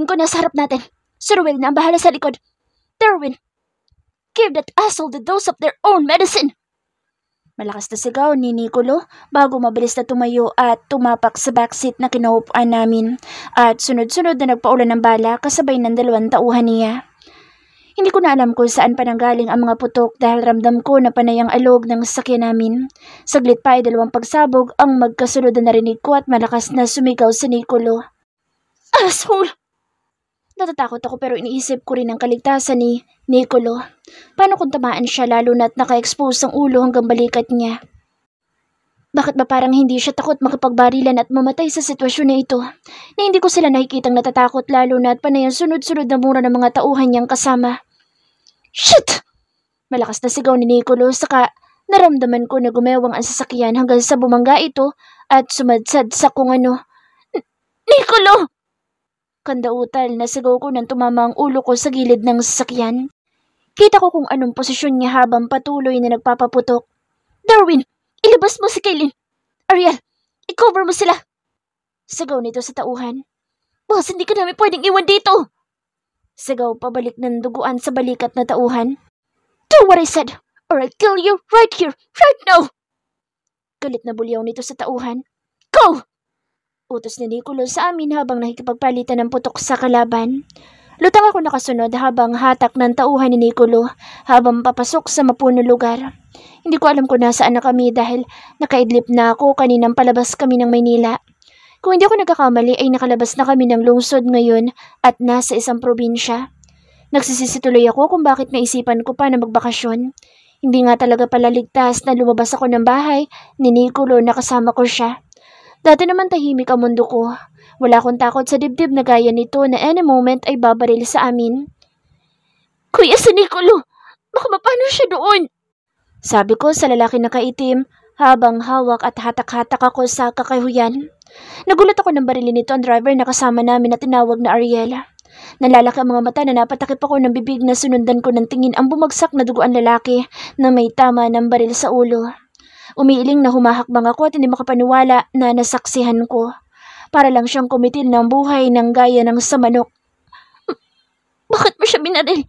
ko na sa harap natin. Si Ruel na ang bahala sa likod. Darwin, give that asshole the dose of their own medicine! Malakas na sigaw ni Nicolo bago mabilis na tumayo at tumapak sa backseat na kinaupuan namin at sunod-sunod na nagpaulan ng bala kasabay ng 2 tauhan niya. Hindi ko na alam kung saan pa nanggaling ang mga putok dahil ramdam ko na panay ang alog ng sasakyan namin. Saglit pa ay 2 pagsabog ang magkasunod na narinig ko at malakas na sumigaw si Nicolo. Asshole! Natatakot ako pero iniisip ko rin ang kaligtasan ni Nicolo. Paano kung tamaan siya lalo na't naka-expose ang ulo hanggang balikat niya? Bakit ba parang hindi siya takot makipagbarilan at mamatay sa sitwasyon na ito? Na hindi ko sila nakikitang natatakot lalo na't panay ang sunod-sunod na mura ng mga tauhan niyang kasama. Shit! Malakas na sigaw ni Nicolo saka naramdaman ko na gumewang ang sasakyan hanggang sa bumangga ito at sumadsad sa kung ano. Nicolo! Kandautal na sigaw ko nang tumama ang ulo ko sa gilid ng sasakyan. Kita ko kung anong posisyon niya habang patuloy na nagpapaputok. Darwin, ilabas mo si Kaylin. Ariel, i-cover mo sila. Sigaw nito sa tauhan. Boss, hindi ka namin pwedeng iwan dito. Sigaw pabalik ng duguan sa balikat na tauhan. Do what I said, or I'll kill you right here, right now. Galit na bulyaw nito sa tauhan. Go! Utos ni Nicolo sa amin habang nakikipagpalitan ng putok sa kalaban. Lutang ako nakasunod habang hatak ng tauhan ni Nicolo habang papasok sa mapunong lugar. Hindi ko alam kung nasaan na kami dahil nakaidlip na ako kaninang palabas kami ng Maynila. Kung hindi ako nagkakamali ay nakalabas na kami ng lungsod ngayon at nasa isang probinsya. Nagsisituloy ako kung bakit naisipan ko pa na magbakasyon. Hindi nga talaga pala ligtas na lumabas ako ng bahay ni Nicolo na kasama ko siya. Dati naman tahimik ang mundo ko. Wala akong takot sa dibdib na gaya nito na any moment ay babaril sa amin. Kuya si Nicolo, baka mapano siya doon? Sabi ko sa lalaki na kaitim habang hawak at hatak-hatak ako sa kakahuyan. Nagulat ako nang barilin nito ang driver na kasama namin na tinawag na Ariel. Nalalaki ang mga mata na napatakip ako ng bibig na sunundan ko ng tingin ang bumagsak na duguan lalaki na may tama ng baril sa ulo. Umiiling na humahakbang ako at hindi makapaniwala na nasaksihan ko. Para lang siyang kumitil ng buhay ng gaya ng sa manok. Bakit mo siya binaril?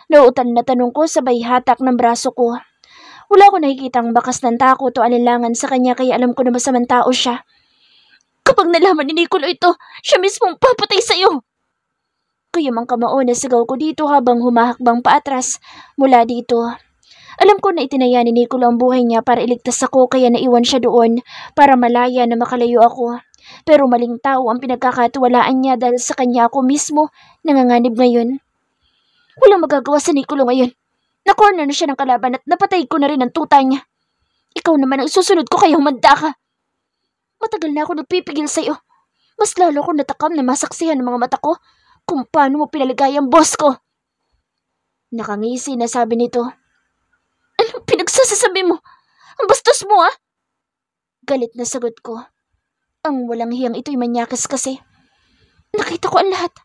Nauutal na tanong ko sabay hatak ng braso ko. Wala ko nakikitang bakas ng takot o alinlangan sa kanya kaya alam ko na masamang tao siya. Kapag nalaman ni Nicolo ito, siya mismong papatay sa'yo. Kaya mang kamao na sigaw ko dito habang humahakbang paatras mula dito. Alam ko na itinaya ni Nicolo ang buhay niya para iligtas ako kaya naiwan siya doon para malaya na makalayo ako. Pero maling tao ang pinagkakatiwalaan niya dahil sa kanya ako mismo nanganganib ngayon. Walang magagawa sa Nicolo ngayon. Na-corner na siya ng kalaban at napatay ko na rin ang tuta niya. Ikaw naman ang susunod ko kaya humanda ka. Matagal na ako nagpipigil sa'yo. Mas lalo ko natakam na masaksihan ng mga mata ko kung paano mo pinaligay ang boss ko. Nakangisi na sabi nito. Anong pinagsasasabi mo? Ang bastos mo Galit na sagot ko. Ang walang hiyang ito'y manyakis kasi. Nakita ko ang lahat.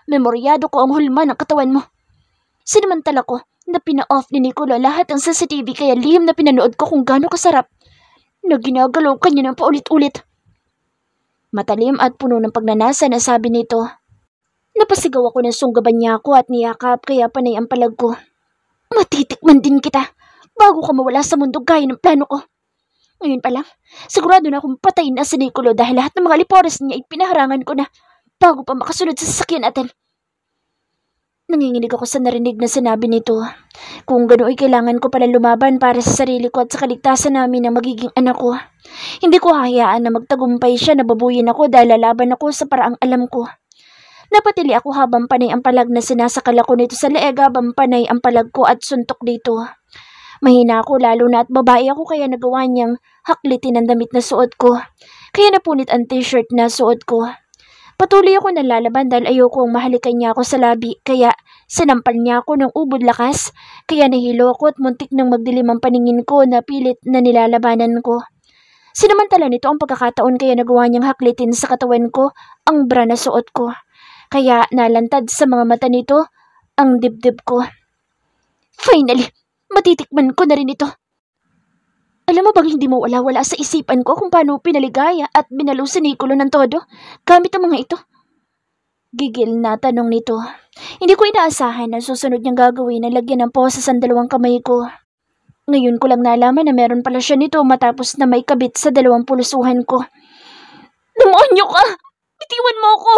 Memoryado ko ang hulma ng katawan mo. Sinamantala ko na pina-off ni Nicolo lahat ang CCTV kaya lihim na pinanood ko kung gaano kasarap na ginagalaw kanya ng paulit-ulit. Matalim at puno ng pagnanasa na sabi nito. Napasigaw ako ng sunggaban niya ako at niyakap kaya panay ang palag ko. Matitikman din kita bago ka mawala sa mundo gaya ng plano ko. Ngayon pa lang, sigurado na akong patayin na si Nicolo dahil lahat ng mga lipores niya ay pinaharangan ko na bago pa makasunod sa sasakyan natin. Nanginginig ako sa narinig na sinabi nito. Kung gano'n ay kailangan ko pala lumaban para sa sarili ko at sa kaligtasan namin ng magiging anak ko. Hindi ko hahayaan na magtagumpay siya na babuyin ako dahil lalaban ako sa paraang alam ko. Napatili ako habang panay ang palag na sinasakal ako nito sa leeg habang panay ang palag ko at suntok dito. Mahina ako lalo na at babae ako kaya nagawa niyang haklitin ang damit na suot ko. Kaya napunit ang t-shirt na suot ko. Patuloy ako nalalaban dahil ayoko ang mahalikan niya ako sa labi kaya sinampal niya ako ng ubod lakas kaya nahilo ako at muntik nang magdilim ang paningin ko na pilit na nilalabanan ko. Sinamantala nito ang pagkakataon kaya nagawa niyang haklitin sa katawan ko ang bra na suot ko. Kaya nalantad sa mga mata nito ang dibdib ko. Finally, matitikman ko na rin ito. Alam mo bang hindi mo wala-wala sa isipan ko kung paano pinaligaya at binalo si Nicolo ng todo gamit ang mga ito? Gigil na tanong nito. Hindi ko inaasahan na susunod niyang gagawin na lagyan ng poses ang dalawang kamay ko. Ngayon ko lang nalaman na meron pala siya nito matapos na may kabit sa dalawang pulusuhan ko. Demonyo ka! Bitiwan mo ako!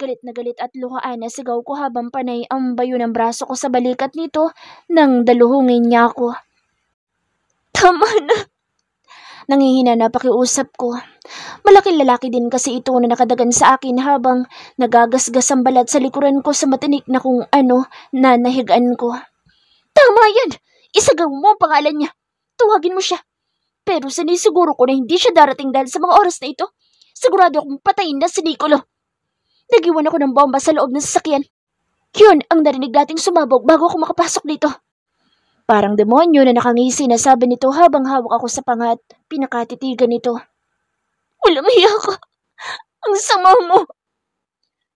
Galit na galit at luhaan na sigaw ko habang panay ang bayo ng braso ko sa balikat nito nang daluhungin niya ako. Tama na! Nangihina na pakiusap ko. Malaking lalaki din kasi ito na nakadagan sa akin habang nagagasgas ang balat sa likuran ko sa matinik na kung ano na nahigaan ko. Tama yan! Isagaw mo ang pangalan niya. Tuwagin mo siya. Pero sinisiguro ko na hindi siya darating dahil sa mga oras na ito. Sigurado akong patayin na si Nicolo. Nagiwan ako ng bomba sa loob ng sasakyan. Yun ang narinig nating sumabog bago ako makapasok dito. Parang demonyo na nakangisi na sabi nito habang hawak ako sa panga at pinakatitigan nito. Walang hiya ka. Ang sama mo.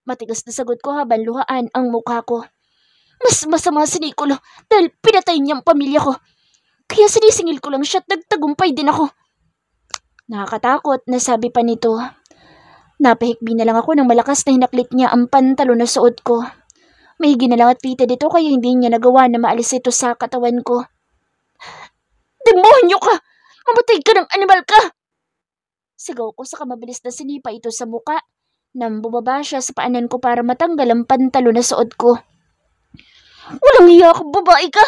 Matigas na sagot ko habang luhaan ang mukha ko. Mas masama si Nicolo dahil pinatay niya ang pamilya ko. Kaya sinisingil ko lang siya at nagtagumpay din ako. Nakakatakot na sabi pa nito. Napahikbi na lang ako nang malakas na hinaklit niya ang pantalon na suot ko. Mahigi na lang at fitted ito kaya hindi niya nagawa na maalis ito sa katawan ko. Demonyo ka! Mamatay ka ng animal ka! Sigaw ko sa kamabilis na sinipa ito sa muka nang bumaba siya sa paanan ko para matanggal ang pantalon na suot ko. Walang hiya ka, babae ka!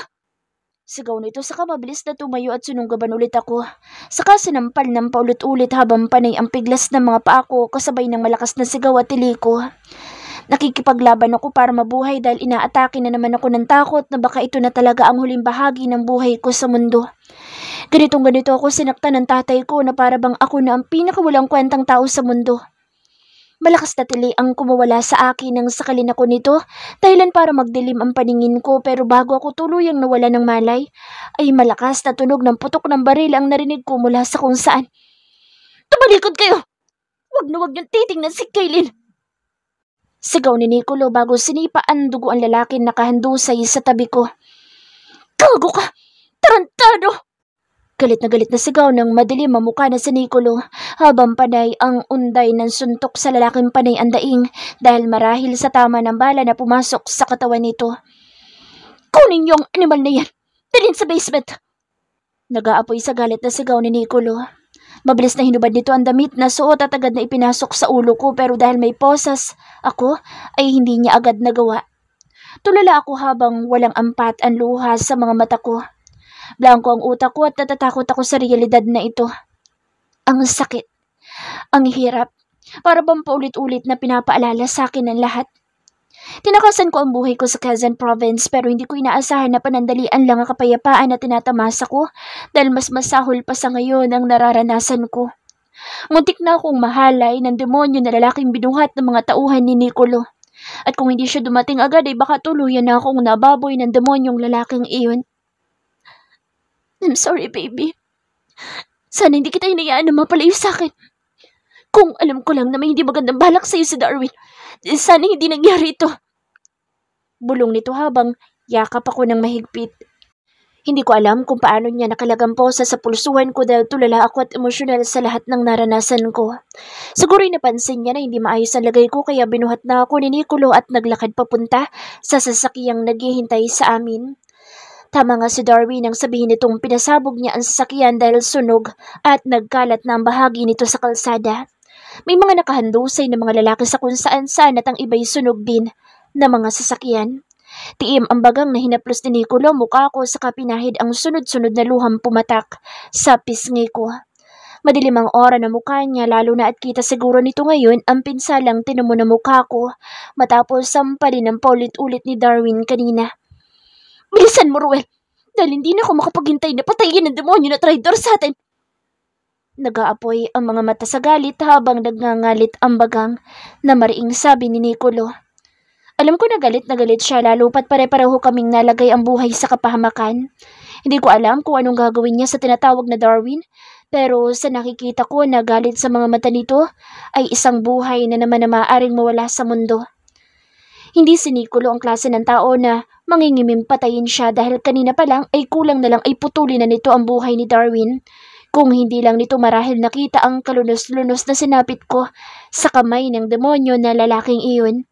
Sigaw nito sa kamabilis na tumayo at sinunggaban ulit ako. Saka sinampal ng paulit-ulit habang panay ang piglas ng mga paa ko kasabay ng malakas na sigaw at tili ko. Nakikipaglaban ako para mabuhay dahil inaatake na naman ako ng takot na baka ito na talaga ang huling bahagi ng buhay ko sa mundo. Ganito ako sinaktan ng tatay ko na para bang ako na ang pinakawalang kwentang tao sa mundo. Malakas na tili ang kumawala sa akin nang sakalin ako nito, dahilan para magdilim ang paningin ko pero bago ako tuluyang nawala ng malay, ay malakas na tunog ng putok ng baril ang narinig ko mula sa kung saan. Tumalikod kayo! Wag na wag niyong titingnan si Kaylin! Sigaw ni Nicolo bago sinipa ang dugo ang lalaki nakahandusay sa tabi ko. Gago ka! Tarantado! Galit na sigaw ng madilim ang mukha na si Nicolo habang panay ang unday ng suntok sa lalaking panay ang daing dahil marahil sa tama ng bala na pumasok sa katawan nito. Kunin niyo ang animal na yan! Dalhin sa basement! Nag-aapoy sa galit na sigaw ni Nicolo. Mabilis na hinubad nito ang damit na suot at agad na ipinasok sa ulo ko pero dahil may posas ako ay hindi niya agad nagawa. Tulala ako habang walang ampat ang luha sa mga mata ko. Blanko ang utak ko at natatakot ako sa realidad na ito. Ang sakit. Ang hirap. Para bang paulit-ulit na pinapaalala sa akin ng lahat. Tinakasan ko ang buhay ko sa Quezon Province pero hindi ko inaasahan na panandalian lang ang kapayapaan na tinatamasa ko dahil mas masahol pa sa ngayon ang nararanasan ko. Muntik na akong mahalay ng demonyo na lalaking binuhat ng mga tauhan ni Nicolo. At kung hindi siya dumating agad ay baka tuluyan na akong nababoy ng demonyong lalaking iyon. I'm sorry, baby. Sana hindi kita hinayaan na mapalayo sa akin. Kung alam ko lang na may hindi magandang balak sa'yo si Darwin, sana hindi nangyari ito. Bulong nito habang yakap ako ng mahigpit. Hindi ko alam kung paano niya nakalagamposa sa pulsuhan ko dahil tulala ako at emosyonal sa lahat ng naranasan ko. Siguro'y napansin niya na hindi maayos ang lagay ko kaya binuhat na ako ni Nicolo at naglakad papunta sa sasakyang naghihintay sa amin. Tama nga si Darwin nang sabihin nitong pinasabog niya ang sasakyan dahil sunog at nagkalat na ang bahagi nito sa kalsada. May mga nakahandusay na mga lalaki sa kung saan at ang iba'y sunog din na mga sasakyan. Tiim ang bagang na hinaplos ni Nicolo mukha ko sa kapinahid ang sunod-sunod na luhang pumatak sa pisngi ko. Madilim ang aura na mukha niya lalo na at kita siguro nito ngayon ang pinsalang tinamo na mukha ko matapos sampalin ng paulit-ulit ni Darwin kanina. Bilisan mo, Ruel! Dahil hindi na ako makapaghintay na patayin ng demonyo na traidor sa atin! Nag-aapoy ang mga mata sa galit habang nagngangalit ang bagang na mariing sabi ni Nicolo. Alam ko na galit siya lalo pat pare-pareho kaming nalagay ang buhay sa kapahamakan. Hindi ko alam kung anong gagawin niya sa tinatawag na Darwin, pero sa nakikita ko na galit sa mga mata nito ay isang buhay na naman na maaaring mawala sa mundo. Hindi si Nicolo ang klase ng tao na mangingimim patayin siya dahil kanina pa lang ay kulang na lang ay putulin na nito ang buhay ni Darwin. Kung hindi lang nito marahil nakita ang kalunos-lunos na sinapit ko sa kamay ng demonyo na lalaking iyon.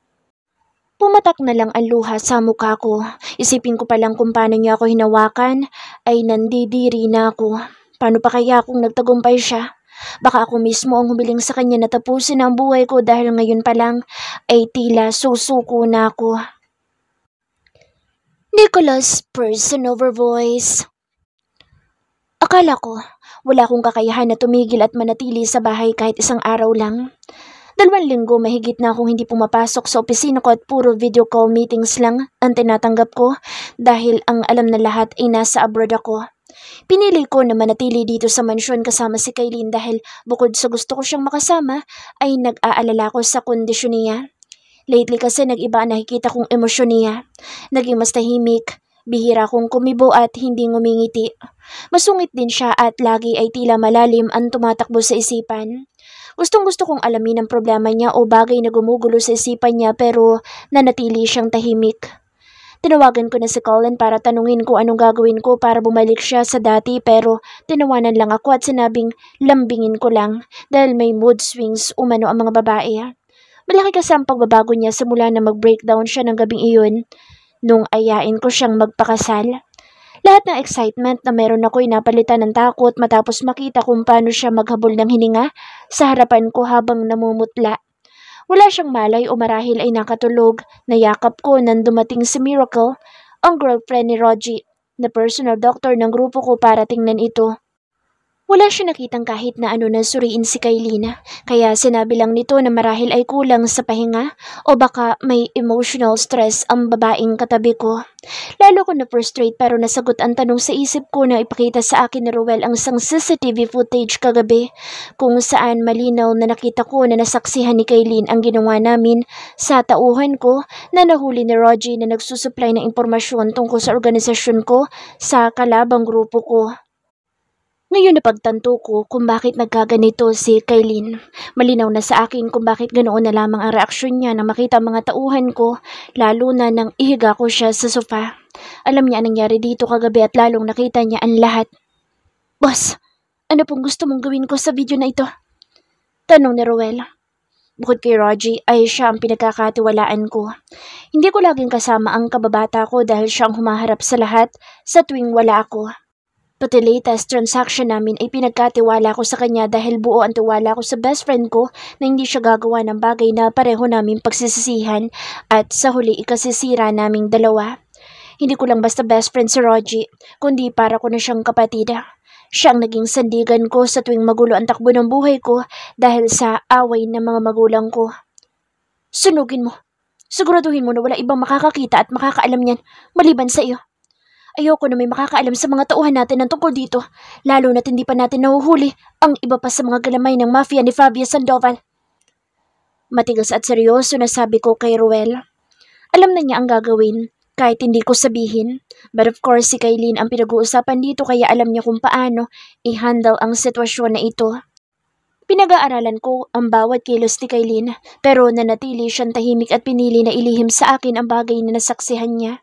Pumatak na lang ang luha sa mukha ko. Isipin ko pa lang kung paano niya ako hinawakan, ay nandidiri na ako. Paano pa kaya kung nagtagumpay siya? Baka ako mismo ang humiling sa kanya na tapusin ang buhay ko dahil ngayon pa lang ay tila susuko na ako. Nicholas Person over voice. Akala ko, wala akong kakayahan na tumigil at manatili sa bahay kahit isang araw lang. 2 linggo mahigit na akong hindi pumapasok sa opisina ko at puro video call meetings lang ang tinatanggap ko dahil ang alam na lahat ay nasa abroad ako. Pinili ko na manatili dito sa mansyon kasama si Kaylin dahil bukod sa gusto ko siyang makasama ay nag-aalala ko sa kondisyon niya. Lately kasi nag-iba ang nakikita kong emosyon niya. Naging mas tahimik, bihira kong kumibo at hindi ngumingiti. Masungit din siya at lagi ay tila malalim ang tumatakbo sa isipan. Gustong-gusto kong alamin ang problema niya o bagay na gumugulo sa isipan niya pero nanatili siyang tahimik. Tinawagan ko na si Colin para tanungin ko anong gagawin ko para bumalik siya sa dati pero tinawanan lang ako at sinabing lambingin ko lang dahil may mood swings umano ang mga babae. Malaki kasi ang pagbabago niya simula na mag-breakdown siya ng gabing iyon nung ayain ko siyang magpakasal. Lahat ng excitement na meron ako'y napalitan ng takot matapos makita kung paano siya maghabol ng hininga sa harapan ko habang namumutla. Wala siyang malay o marahil ay nakatulog. Nayakap ko nang dumating si Miracle, ang girlfriend ni Rogie, na personal doctor ng grupo ko para tingnan ito. Wala siya nakitang kahit na ano na suriin si Kaylin, kaya sinabi lang nito na marahil ay kulang sa pahinga o baka may emotional stress ang babaeng katabi ko. Lalo ko na-frustrate pero nasagot ang tanong sa isip ko na ipakita sa akin ni Ruel ang isang CCTV footage kagabi kung saan malinaw na nakita ko na nasaksihan ni Kaylin ang ginawa namin sa tauhan ko na nahuli ni Rogie na nagsusupply ng impormasyon tungkol sa organisasyon ko sa kalabang grupo ko. Ngayon napagtanto ko kung bakit nagkaganito si Kaylin. Malinaw na sa akin kung bakit ganoon na lamang ang reaksyon niya nang makita ang mga tauhan ko, lalo na nang ihiga ko siya sa sofa. Alam niya ang nangyari dito kagabi at lalong nakita niya ang lahat. Boss, ano pong gusto mong gawin ko sa video na ito? Tanong ni Ruel. Bukod kay Rogie ay siya ang pinagkakatiwalaan ko. Hindi ko laging kasama ang kababata ko dahil siya ang humaharap sa lahat sa tuwing wala ako. Pati latest transaction namin ay pinagkatiwala ko sa kanya dahil buo ang tiwala ko sa best friend ko na hindi siya gagawa ng bagay na pareho namin pagsisisihan at sa huli ikasisira naming dalawa. Hindi ko lang basta best friend si Rogie, kundi para ko na siyang kapatid. Siya ang naging sandigan ko sa tuwing magulo ang takbo ng buhay ko dahil sa away ng mga magulang ko. Sunugin mo. Siguraduhin mo na wala ibang makakakita at makakaalam niyan maliban sa iyo. Ayoko na may makakaalam sa mga tauhan natin ng tungkol dito, lalo na't hindi pa natin nahuhuli ang iba pa sa mga galamay ng mafia ni Fabio Sandoval. Matigas at seryoso na sabi ko kay Ruel. Alam na niya ang gagawin, kahit hindi ko sabihin. But of course si Kaylin ang pinag-uusapan dito kaya alam niya kung paano i-handle ang sitwasyon na ito. Pinag-aaralan ko ang bawat kilos ni Kaylin, pero nanatili siyang tahimik at pinili na ilihim sa akin ang bagay na nasaksihan niya.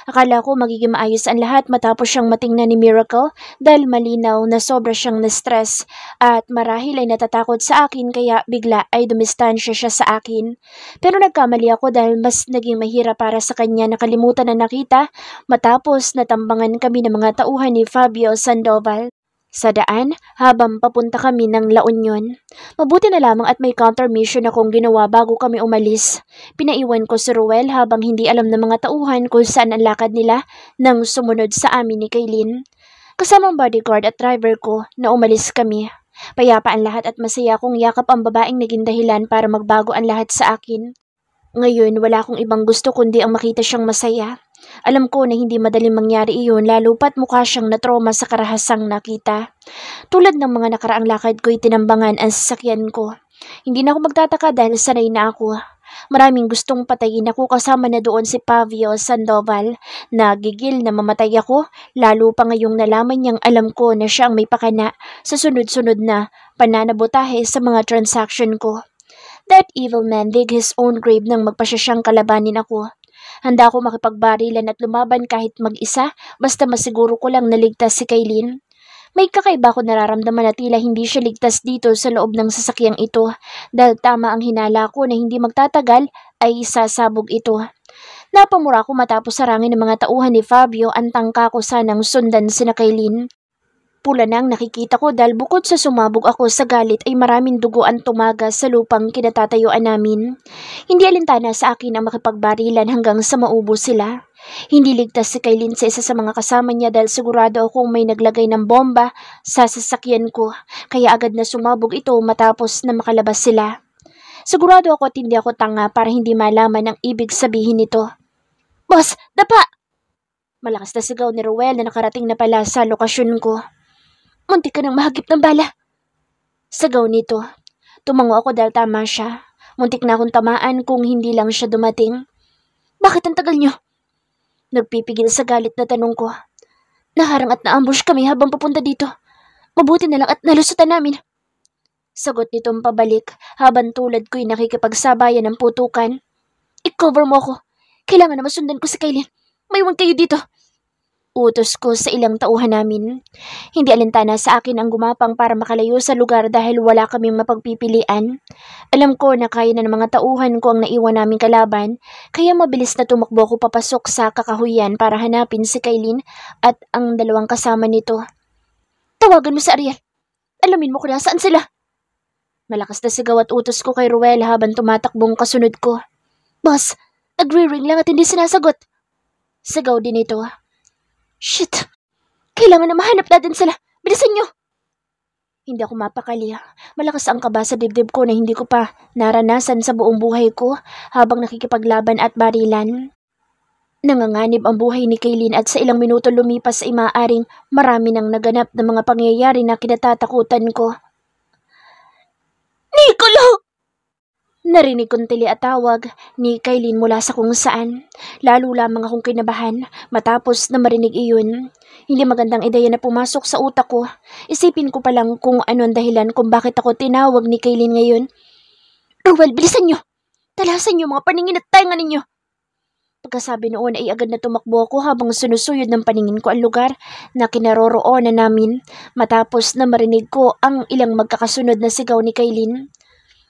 Akala ko magiging maayos ang lahat matapos siyang matingnan ni Miracle dahil malinaw na sobra siyang na-stress at marahil ay natatakot sa akin kaya bigla ay dumistansya siya sa akin. Pero nagkamali ako dahil mas naging mahirap para sa kanya nakalimutan na nakita matapos natambangan kami ng mga tauhan ni Fabio Sandoval. Sa daan, habang papunta kami ng La Union. Mabuti na lamang at may countermission akong ginawa bago kami umalis. Pinaiwan ko si Ruel habang hindi alam ng mga tauhan kung saan ang lakad nila nang sumunod sa amin ni Kaylin. Kasama ang bodyguard at driver ko na umalis kami. Payapa ang lahat at masaya akong yakap ang babaeng naging dahilan para magbago ang lahat sa akin. Ngayon, wala akong ibang gusto kundi ang makita siyang masaya. Alam ko na hindi madaling mangyari iyon lalo pat mukha siyang natroma sa karahasang nakita. Tulad ng mga nakaraang lakad ko'y tinambangan ang sasakyan ko. Hindi na ako magtataka dahil sanay na ako. Maraming gustong patayin ako kasama na doon si Fabio Sandoval. Nagigil na mamatay ako, lalo pa ngayong nalaman niyang alam ko na siya ang may pakana sa sunod-sunod na pananabotahe sa mga transaction ko. That evil man dig his own grave nang magpasya siyang kalabanin ako. Handa ako makipagbarilan at lumaban kahit mag-isa basta masiguro ko lang naligtas si Kaylin. May kakaiba ko nararamdaman na tila hindi siya ligtas dito sa loob ng sasakyang ito dahil tama ang hinala ko na hindi magtatagal ay sasabog ito. Napamura ko matapos sarangin ng mga tauhan ni Fabio ang tangka ko sanang sundan sina Kailin. Pula na ang nakikita ko dahil bukod sa sumabog ako sa galit ay maraming dugo ang tumagas sa lupang kinatatayuan namin. Hindi alintana sa akin ang makipagbarilan hanggang sa maubos sila. Hindi ligtas si Kailin sa isa sa mga kasama niya dahil sigurado akong may naglagay ng bomba sa sasakyan ko, kaya agad na sumabog ito matapos na makalabas sila. Sigurado ako at hindi ako tanga para hindi malaman ang ibig sabihin nito. "Boss, dapa!" Malakas na sigaw ni Ruel na nakarating na pala sa lokasyon ko. "Muntik ka nang mahagip ng bala!" Sigaw nito. Tumango ako dahil tama siya. Muntik na akong tamaan kung hindi lang siya dumating. "Bakit ang tagal niyo?" Nagpipigil sa galit na tanong ko. "Naharang at na-ambush kami habang papunta dito. Mabuti na lang at nalusutan namin." Sagot nitong pabalik habang tulad ko'y nakikipagsabayan ng putukan. "I-cover mo ako. Kailangan na masundan ko si Kailin. Maiwan kayo dito." Utos ko sa ilang tauhan namin. Hindi alintana sa akin ang gumapang para makalayo sa lugar dahil wala kaming mapagpipilian. Alam ko na kaya na ng mga tauhan ko ang naiwan naming kalaban, kaya mabilis na tumakbo ko papasok sa kakahuyan para hanapin si Kailin at ang dalawang kasama nito. "Tawagan mo si Ariel. Alamin mo kung nasaan sila." Malakas na sigaw at utos ko kay Ruel habang tumatakbong kasunod ko. "Boss, nagre-ring lang at hindi sinasagot." Sigaw din ito. "Shit! Kailangan na mahanap natin sila. Bilisan nyo!" Hindi ako mapakali. Malakas ang kaba sa dibdib ko na hindi ko pa naranasan sa buong buhay ko habang nakikipaglaban at barilan. Nanganganib ang buhay ni Kailin at sa ilang minuto lumipas ay maaaring marami nang naganap na mga pangyayari na kinatatakutan ko. "Nicolo!" Narinig kong tili at tawag ni Kailin mula sa kung saan. Lalo lamang akong kinabahan matapos na marinig iyon. Hindi magandang ideya na pumasok sa utak ko. Isipin ko pa lang kung ano ang dahilan kung bakit ako tinawag ni Kailin ngayon. "Ruel, bilisan nyo! Talasan nyo mga paningin at tainga ninyo!" Pagkasabi noon ay agad na tumakbo ako habang sinusuyod ng paningin ko ang lugar na kinaroroonan namin matapos na marinig ko ang ilang magkakasunod na sigaw ni Kailin.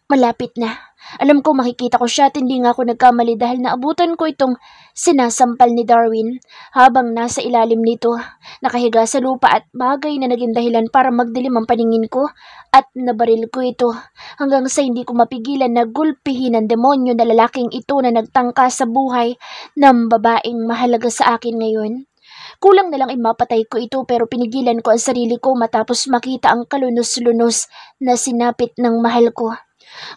Malapit na. Alam ko makikita ko siya at hindi nga ako nagkamali dahil naabutan ko itong sinasampal ni Darwin habang nasa ilalim nito. Nakahiga sa lupa at bagay na naging dahilan para magdilim ang paningin ko at nabaril ko ito hanggang sa hindi ko mapigilan na gulpihin ang demonyo na lalaking ito na nagtangka sa buhay ng babaeng mahalaga sa akin ngayon. Kulang na lang ay mapatay ko ito pero pinigilan ko ang sarili ko matapos makita ang kalunos-lunos na sinapit ng mahal ko.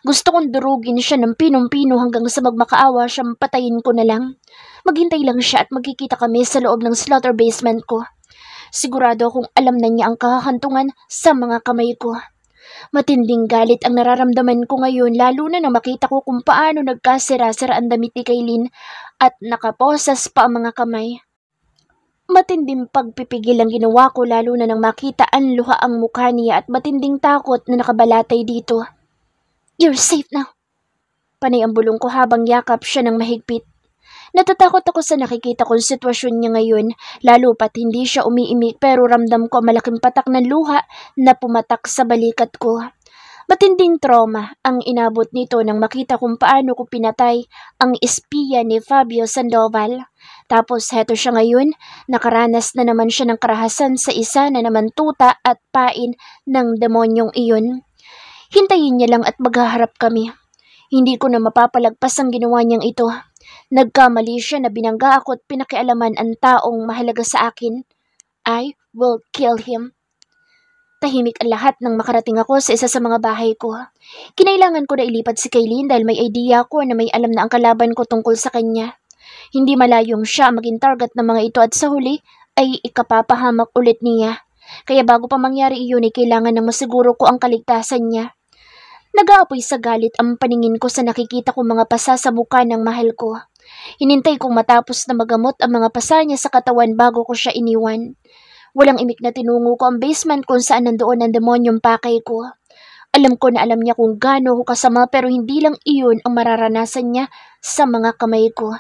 Gusto kong durugin siya ng pinong-pino hanggang sa magmakaawa siyang patayin ko na lang. Maghintay lang siya at magkikita kami sa loob ng slaughter basement ko. Sigurado akong alam na niya ang kakahantungan sa mga kamay ko. Matinding galit ang nararamdaman ko ngayon lalo na nang makita ko kung paano nagkasira-sira ang damit ni Kailin at nakaposas pa ang mga kamay. Matinding pagpipigil ang ginawa ko lalo na nang makita ang luha ang mukha niya at matinding takot na nakabalatay dito. "You're safe now." Panay ang bulong ko habang yakap siya ng mahigpit. Natatakot ako sa nakikita kong sitwasyon niya ngayon, lalo pat hindi siya umiimik pero ramdam ko ang malaking patak ng luha na pumatak sa balikat ko. Matinding trauma ang inabot nito nang makita kung paano ko pinatay ang espiya ni Fabio Sandoval. Tapos heto siya ngayon, nakaranas na naman siya ng karahasan sa isa na naman tuta at pain ng demonyong iyon. Hintayin niya lang at maghaharap kami. Hindi ko na mapapalagpas ang ginawa niyang ito. Nagkamali siya na binangga ako at pinakialaman ang taong mahalaga sa akin. I will kill him. Tahimik ang lahat nang makarating ako sa isa sa mga bahay ko. Kinailangan ko na ilipat si Kailin dahil may idea ko na may alam na ang kalaban ko tungkol sa kanya. Hindi malayong siya maging target ng mga ito at sa huli ay ikapapahamak ulit niya. Kaya bago pa mangyari iyon ay kailangan nang masiguro ko ang kaligtasan niya. Nag-aapoy sa galit ang paningin ko sa nakikita kong mga pasa sa mukha ng mahal ko. Hinintay kong matapos na magamot ang mga pasa niya sa katawan bago ko siya iniwan. Walang imik na tinungo ko ang basement kung saan nandoon ang demonyong pakay ko. Alam ko na alam niya kung gaano ako kasama pero hindi lang iyon ang mararanasan niya sa mga kamay ko.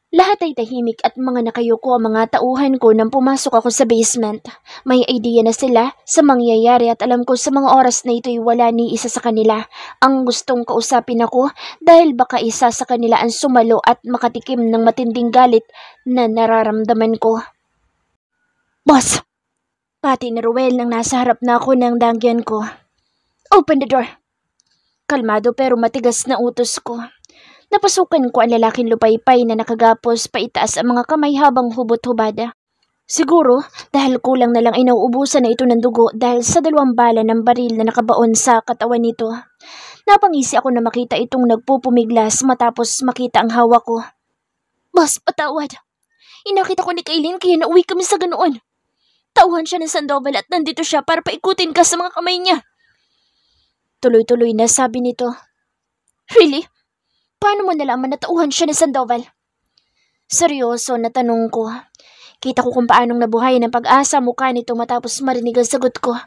Lahat ay tahimik at mga nakayuko ang mga tauhan ko nang pumasok ako sa basement. May idea na sila sa mangyayari at alam ko sa mga oras na ito'y wala ni isa sa kanila ang gustong kausapin ako dahil baka isa sa kanila ang sumalo at makatikim ng matinding galit na nararamdaman ko. Boss! Pati ni Ruel nang nasa harap na ako ng dangyan ko. Open the door! Kalmado pero matigas na utos ko. Napasukan ko ang lalaking lupaypay na nakagapos paitaas ang mga kamay habang hubot-hubada. Siguro dahil kulang na lang ay nauubusan na ito ng dugo dahil sa 2 bala ng baril na nakabaon sa katawan nito. Napangisi ako na makita itong nagpupumiglas matapos makita ang hawak ko. Boss, patawad. Inakita ko ni Kaylin kaya nauwi kami sa ganoon. Tauhan siya ng Sandoval at nandito siya para paikutin ka sa mga kamay niya. Tuloy-tuloy na sabi nito. Really? Paano mo nalaman na tauhan siya ni Sandoval? Seryoso na tanong ko. Kita ko kung paanong nabuhay ng pag-asa mukha nito matapos marinig ang sagot ko.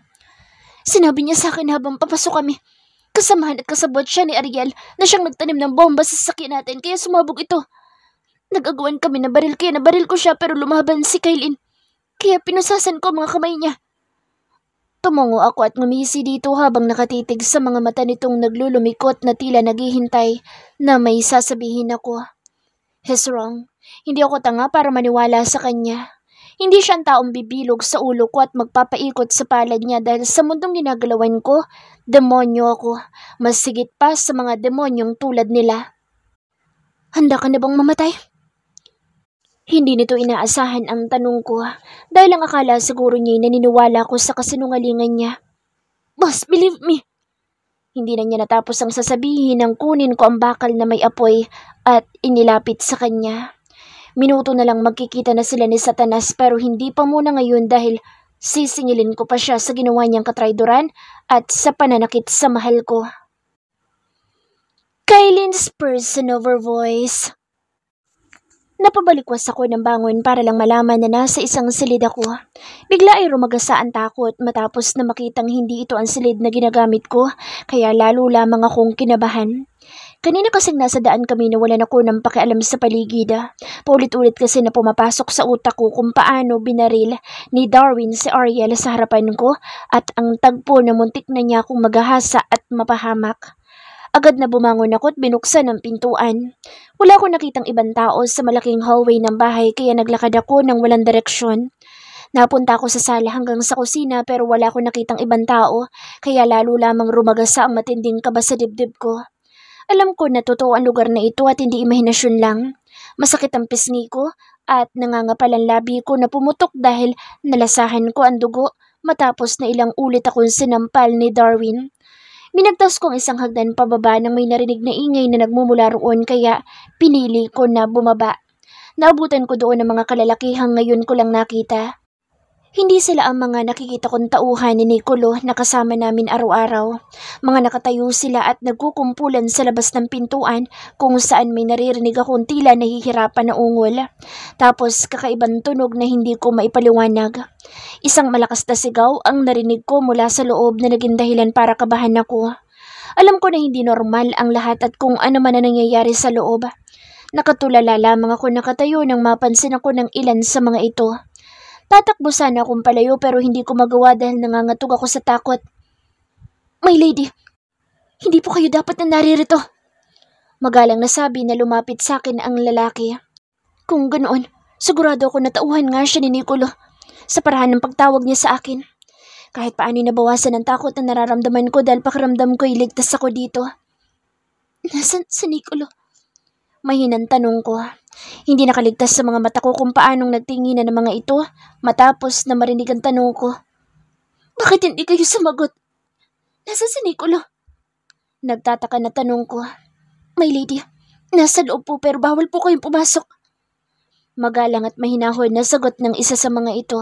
Sinabi niya sa akin habang papasok kami. Kasamahan at kasabot siya ni Ariel na siyang nagtanim ng bomba sa sasakyan natin kaya sumabog ito. Nag-agawan kami na baril kaya nabaril ko siya pero lumaban si Kaylin. Kaya pinusasan ko mga kamay niya. Tumungo ako at ngumisi dito habang nakatitig sa mga mata nitong naglulumikot na tila naghihintay na may sasabihin ako. He's wrong. Hindi ako tanga para maniwala sa kanya. Hindi siya ang taong bibilog sa ulo ko at magpapaikot sa palad niya dahil sa mundong ginagalawan ko, demonyo ako. Mas sigit pa sa mga demonyong tulad nila. Handa ka na bang mamatay? Hindi nito inaasahan ang tanong ko dahil ang akala siguro niya'y naniniwala ko sa kasinungalingan niya. Boss, believe me. Hindi na niya natapos ang sasabihin nang kunin ko ang bakal na may apoy at inilapit sa kanya. Minuto na lang magkikita na sila ni Satanas pero hindi pa muna ngayon dahil sisingilin ko pa siya sa ginawa niyang katrayduran at sa pananakit sa mahal ko. Kylie's person-over voice. Napabalikwas ako ng bangon para lang malaman na nasa isang silid ako. Bigla ay rumagasa ang takot matapos na makitang hindi ito ang silid na ginagamit ko, kaya lalo lamang akong kinabahan. Kanina kasing nasa daan kami na wala ako ng pakialam sa paligid. Paulit-ulit kasi na pumapasok sa utak ko kung paano binaril ni Darwin si Ariel sa harapan ko at ang tagpo na muntik na niya akong maghahasa at mapahamak. Agad na bumangon ako at binuksan ang pintuan. Wala akong nakitang ibang tao sa malaking hallway ng bahay kaya naglakad ako ng walang direksyon. Napunta ako sa sala hanggang sa kusina pero wala akong nakitang ibang tao kaya lalo lamang rumagasa ang matinding kaba sa dibdib ko. Alam ko na totoo ang lugar na ito at hindi imahinasyon lang. Masakit ang pisngi ko at nangangapal ang labi ko na pumutok dahil nalasahan ko ang dugo matapos na ilang ulit akong sinampal ni Darwin. Minagtas ko ang isang hagdan pababa nang may narinig na ingay na nagmumula roon kaya pinili ko na bumaba. Naabutan ko doon ang mga kalalakihang ngayon ko lang nakita. Hindi sila ang mga nakikita kong tauhan ni Nicolo na kasama namin araw-araw. Mga nakatayo sila at nagkukumpulan sa labas ng pintuan kung saan may naririnig akong tila nahihirapan na ungol. Tapos kakaibang tunog na hindi ko maipaliwanag. Isang malakas na sigaw ang narinig ko mula sa loob na naging dahilan para kabahan ako. Alam ko na hindi normal ang lahat at kung ano man ang nangyayari sa loob. Nakatulala lamang ako nakatayo nang mapansin ako ng ilan sa mga ito. Tatakbo sana akong palayo pero hindi ko magawa dahil nangangatog ako sa takot. My lady, hindi po kayo dapat na naririto. Magalang nasabi na lumapit sa akin ang lalaki. Kung ganoon, sigurado ako na tauhan nga siya ni Nicolo sa parahan ng pagtawag niya sa akin. Kahit paano nabawasan ang takot na nararamdaman ko dahil pakiramdam ko'y ligtas ako dito. Nasaan si Nicolo? Mahinang tanong ko. Hindi nakaligtas sa mga mata ko kung paanong nagtinginan ng mga ito matapos na marinig ang tanong ko. Bakit hindi kayo sumagot? Nasa si Nicolo? Nagtataka na tanong ko. My lady, nasa loob po pero bawal po kayong pumasok. Magalang at mahinahon na sagot ng isa sa mga ito.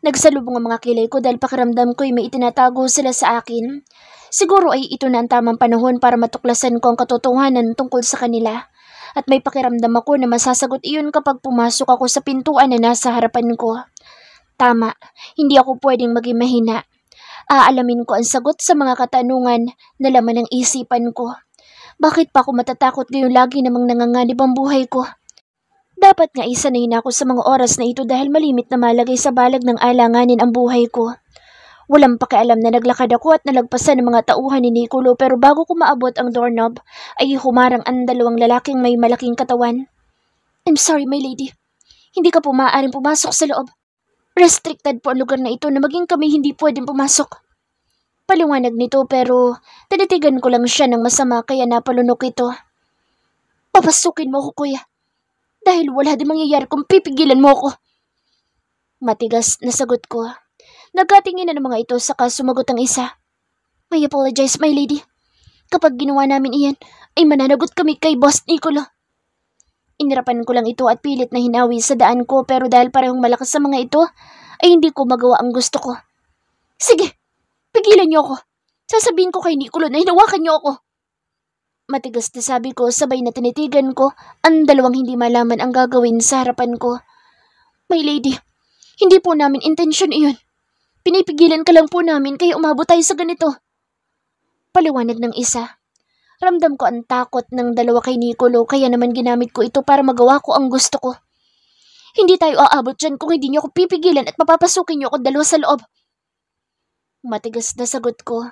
Nagsalubong ang mga kilay ko dahil pakiramdam ko'y may itinatago sila sa akin. Siguro ay ito na ang tamang panahon para matuklasan ko ang katotohanan tungkol sa kanila. At may pakiramdam ako na masasagot iyon kapag pumasok ako sa pintuan na nasa harapan ko. Tama, hindi ako pwedeng maging mahina. Aalamin ko ang sagot sa mga katanungan na laman ng isipan ko. Bakit pa ako matatakot ngayong lagi namang nanganganib ang buhay ko? Dapat nga isanay na ako sa mga oras na ito dahil malimit na malagay sa balag ng alanganin ang buhay ko. Walang pakialam na naglakad ako at nalagpasan ng mga tauhan ni Nicolo pero bago ko maabot ang doorknob ay humarang ang dalawang lalaking may malaking katawan. I'm sorry, my lady. Hindi ka po maaaring pumasok sa loob. Restricted po ang lugar na ito na maging kami hindi pwedeng pumasok. Paliwanag nito pero tinitigan ko lang siya ng masama kaya napalunok ito. Papasukin mo ko, kuya. Dahil wala din mangyayari kung pipigilan mo ako. Matigas na sagot ko. Nagkatingin na ng mga ito saka sumagot ang isa. I apologize, my lady. Kapag ginawa namin iyan, ay mananagot kami kay Boss Nicolo. Inirapan ko lang ito at pilit na hinawi sa daan ko pero dahil parehong malakas sa mga ito, ay hindi ko magawa ang gusto ko. Sige, pigilan niyo ako. Sasabihin ko kay Nicolo na hinawakan niyo ako. Matigas na sabi ko sabay na tinitigan ko ang dalawang hindi malaman ang gagawin sa harapan ko. My lady, hindi po namin intensyon iyon. Pinipigilan ka lang po namin kaya umabot tayo sa ganito. Paliwanag ng isa. Ramdam ko ang takot ng dalawa kay Nicolo kaya naman ginamit ko ito para magawa ko ang gusto ko. Hindi tayo aabot dyan kung hindi niyo ako pipigilan at papapasukin niyo ako dalawa sa loob. Matigas na sagot ko.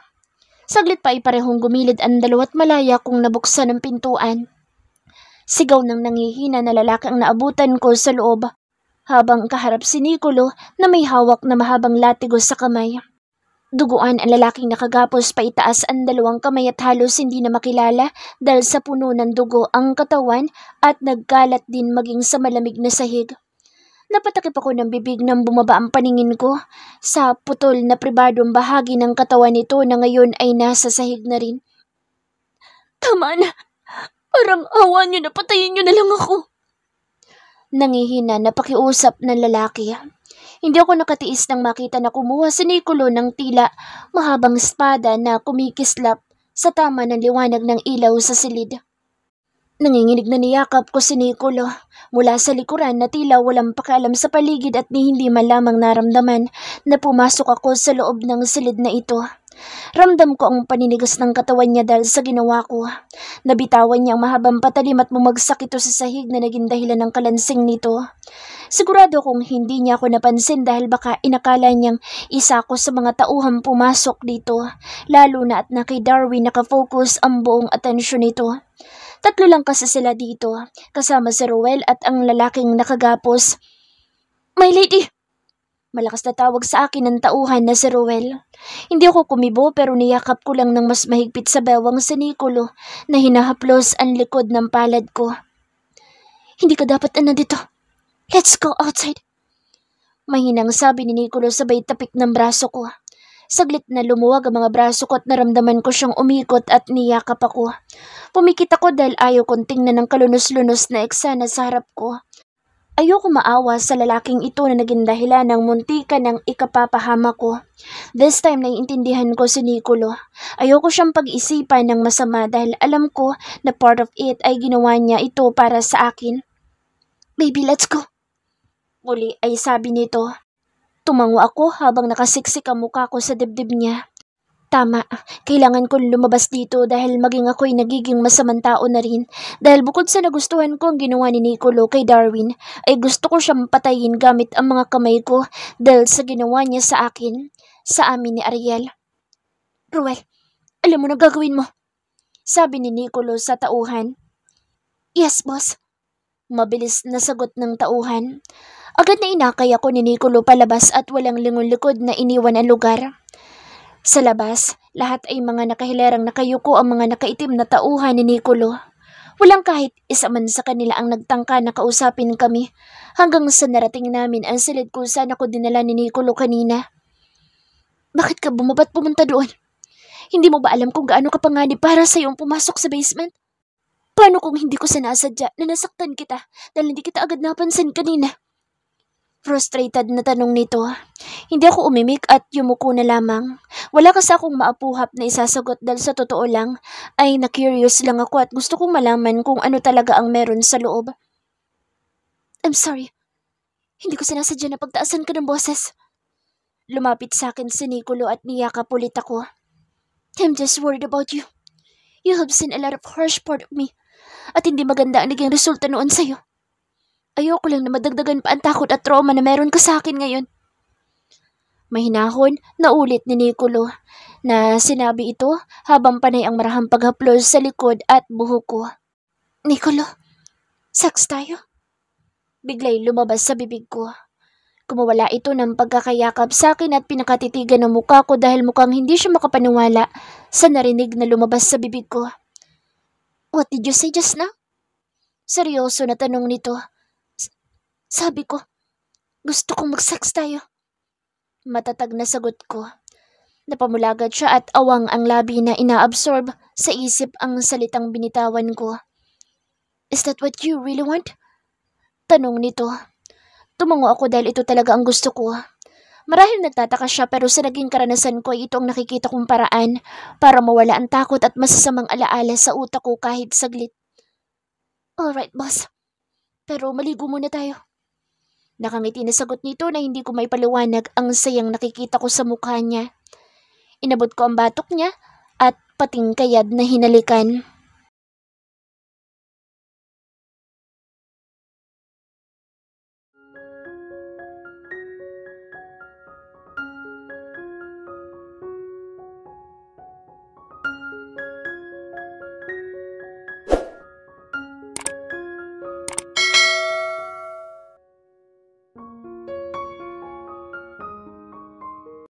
Saglit pa ay parehong gumilid ang dalawa't malaya kung nabuksan ang pintuan. Sigaw ng nangihina na lalaki ang naabutan ko sa loob habang kaharap si Nicolo na may hawak na mahabang latigo sa kamay. Duguan ang lalaking nakagapos pa itaas ang dalawang kamay at halos hindi na makilala dahil sa puno ng dugo ang katawan at nagkalat din maging sa malamig na sahig. Napatakip ako ng bibig nang bumaba ang paningin ko sa putol na pribadong bahagi ng katawan nito na ngayon ay nasa sahig na rin. Tama na! Parang awa niyo na patayin niyo na lang ako! Nangihina na pakiusap ng lalaki. Hindi ako nakatiis nang makita na kumuha si Nicolo ng tila mahabang espada na kumikislap sa tama ng liwanag ng ilaw sa silid. Nanginginig na niyakap ko si Nicolo mula sa likuran na tila walang pakialam sa paligid at ni hindi man lamang naramdaman na pumasok ako sa loob ng silid na ito. Ramdam ko ang paninigas ng katawan niya dahil sa ginawa ko. Nabitawan niya ang mahabang patalim at bumagsak ito sa sahig na naging dahilan ng kalansing nito. Sigurado kong hindi niya ako napansin dahil baka inakala niyang isa ko sa mga tauhang pumasok dito, lalo na at na kay Darwin nakafocus ang buong atensyon nito. Tatlo lang kasi sila dito, kasama si Ruel at ang lalaking nakagapos. My lady! Malakas na tawag sa akin ng tauhan na si Ruel. Hindi ako kumibo pero niyakap ko lang ng mas mahigpit sa bewang si Nicolo na hinahaplos ang likod ng palad ko. Hindi ka dapat na nandito. Let's go outside. Mahinang sabi ni Nicolo sabay tapik ng braso ko. Saglit na lumuwag ang mga braso ko at naramdaman ko siyang umikot at niyakap ako. Pumikit ako dahil ayaw kong tingnan ng kalunos-lunos na eksena sa harap ko. Ayoko maawa sa lalaking ito na naging dahilan ng muntika ng ikapapahama ko. This time naiintindihan ko si Nicolo. Ayoko siyang pag-isipan ng masama dahil alam ko na part of it ay ginawa niya ito para sa akin. Baby, let's go. Muli ay sabi nito. Tumango ako habang nakasiksik ang mukha ko sa dibdib niya. Tama, kailangan kong lumabas dito dahil maging ako'y nagiging masamang tao na rin. Dahil bukod sa nagustuhan ko ang ginawa ni Nicolo kay Darwin, ay gusto ko siyang patayin gamit ang mga kamay ko dahil sa ginawa niya sa akin, sa amin ni Ariel. Ruel, alam mo na gagawin mo, sabi ni Nicolo sa tauhan. Yes, boss. Mabilis na sagot ng tauhan. Agad na inakay ako ni Nicolo palabas at walang lingon-likod na iniwan ang lugar. Sa labas, lahat ay mga nakahilerang nakayuko ang mga nakaitim na tauhan ni Nicolo. Walang kahit isa man sa kanila ang nagtangka na kausapin kami hanggang sa narating namin ang silid kung saan ako dinala ni Nicolo kanina. Bakit ka bumaba't pumunta doon? Hindi mo ba alam kung gaano kapanganib para sa iyong pumasok sa basement? Paano kung hindi ko sinasadya na nasaktan kita dahil hindi kita agad napansin kanina? Frustrated na tanong nito. Hindi ako umimik at yumuko na lamang. Wala kasi akong maapuhap na isasagot dahil sa totoo lang ay na-curious lang ako at gusto kong malaman kung ano talaga ang meron sa loob. I'm sorry. Hindi ko sinasadya na pagtaasan ka ng boses. Lumapit sa akin si Nicolo at niyakap ulit ako. I'm just worried about you. You have seen a lot of harsh part of me at hindi maganda ang naging resulta noon sa'yo. Ayoko lang na madagdagan pa ang takot at trauma na meron ka sa akin ngayon. Mahinahon na ulit ni Nicolo na sinabi ito habang panay ang marahang paghaplos sa likod at buhok ko. Nicolo, sex tayo? Biglay lumabas sa bibig ko. Kumawala ito ng pagkakayakap sa akin at pinakatitigan ng mukha ko dahil mukhang hindi siya makapaniwala sa narinig na lumabas sa bibig ko. What did you say just now? Seryoso na tanong nito. Sabi ko, gusto kong mag-sex tayo. Matatag na sagot ko. Napamulagad siya at awang ang labi na inaabsorb sa isip ang salitang binitawan ko. Is that what you really want? Tanong nito. Tumango ako dahil ito talaga ang gusto ko. Marahil nagtataka siya pero sa naging karanasan ko ay ito ang nakikita kong paraan para mawala ang takot at masasamang alaala sa utak ko kahit saglit. Alright, boss. Pero maligo muna tayo. Nakangiti na sagot nito na hindi ko maipaliwanag ang sayang nakikita ko sa mukha niya. Inabot ko ang batok niya at pating kayad na hinalikan.